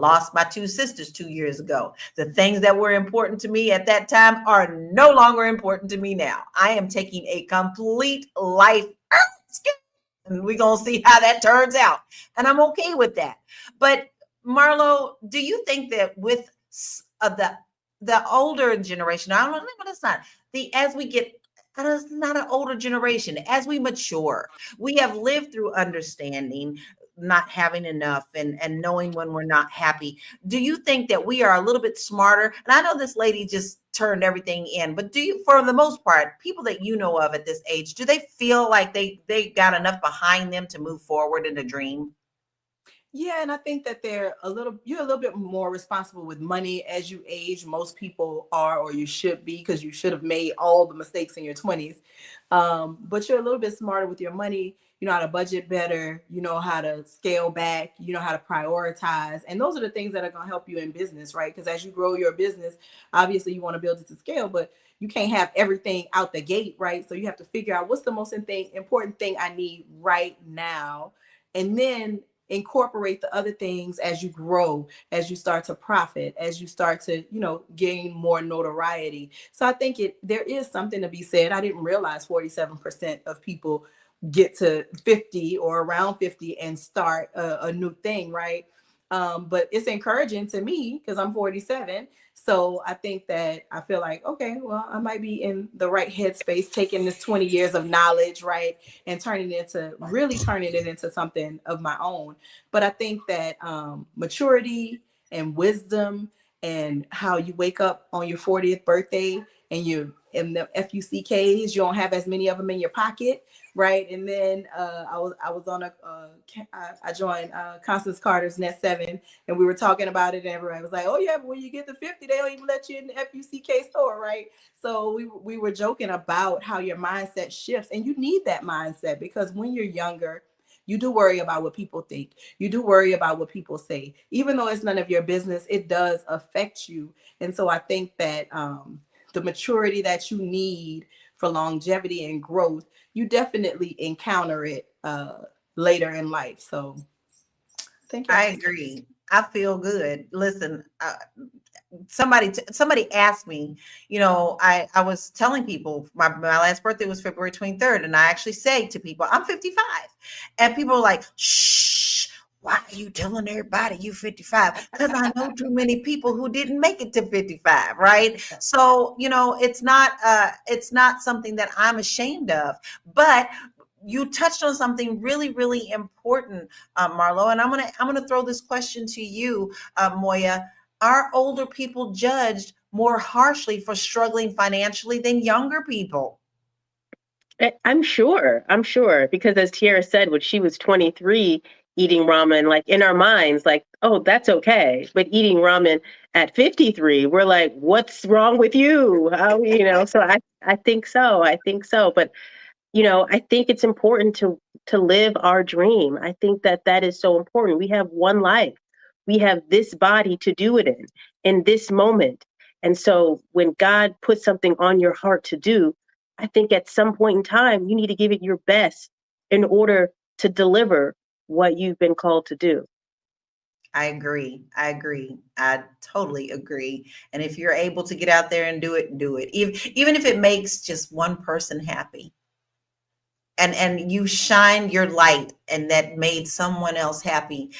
Lost my two sisters 2 years ago. The things that were important to me at that time are no longer important to me now. I am taking a complete life skill, and we're going to see how that turns out. And I'm okay with that. But Marlo, do you think that with the older generation, I don't know, but it's not the as we get, it's not an older generation, as we mature, we have lived through understanding not having enough and knowing when we're not happy. Do you think that we are a little bit smarter? And I know this lady just turned everything in, but do you, for the most part, people that you know of at this age, do they feel like they got enough behind them to move forward in a dream? Yeah, and I think that you're a little bit more responsible with money as you age. Most people are, or you should be, because you should have made all the mistakes in your 20s. But you're a little bit smarter with your money. You know how to budget better. You know how to scale back. You know how to prioritize. And those are the things that are going to help you in business, right? Because as you grow your business, obviously you want to build it to scale, but you can't have everything out the gate, right? So you have to figure out what's the most important thing I need right now. And then incorporate the other things as you grow, as you start to profit, as you start to, gain more notoriety. So I think there is something to be said. I didn't realize 47% of people get to 50 or around 50 and start a new thing, right? But it's encouraging to me because I'm 47. So I think that I feel like, okay, well, I might be in the right headspace, taking this 20 years of knowledge, right, and turning it into something of my own. But I think that maturity and wisdom and how you wake up on your 40th birthday and you in the FUCKs, you don't have as many of them in your pocket, right? And then I was on I joined Constance Carter's Net 7, and we were talking about it, and everybody was like, "Oh yeah, but when you get to 50, they don't even let you in the FUCK store, right?" So we were joking about how your mindset shifts, and you need that mindset because when you're younger, you do worry about what people think. You do worry about what people say, even though it's none of your business. It does affect you, and so I think that the maturity that you need for longevity and growth, you definitely encounter it later in life. So thank you. I agree. I feel good. Listen, somebody asked me, I was telling people my last birthday was February 23rd, and I actually say to people, I'm 55. And people are like, shh, why are you telling everybody you 55? Because I know too many people who didn't make it to 55, right? So, it's not something that I'm ashamed of. But you touched on something really, really important, Marlo, and I'm gonna throw this question to you, Moya. Are older people judged more harshly for struggling financially than younger people? I'm sure, because as Tiara said, when she was 23 eating ramen, like in our minds, like, oh, that's okay. But eating ramen at 53, we're like, what's wrong with you? So I think so. I think so. But I think it's important to live our dream. I think that is so important. We have one life. We have this body to do it in this moment. And so when God puts something on your heart to do, I think at some point in time, you need to give it your best in order to deliver what you've been called to do. I agree. I agree. I totally agree. And if you're able to get out there and do it, do it. Even if it makes just one person happy, and you shine your light and that made someone else happy,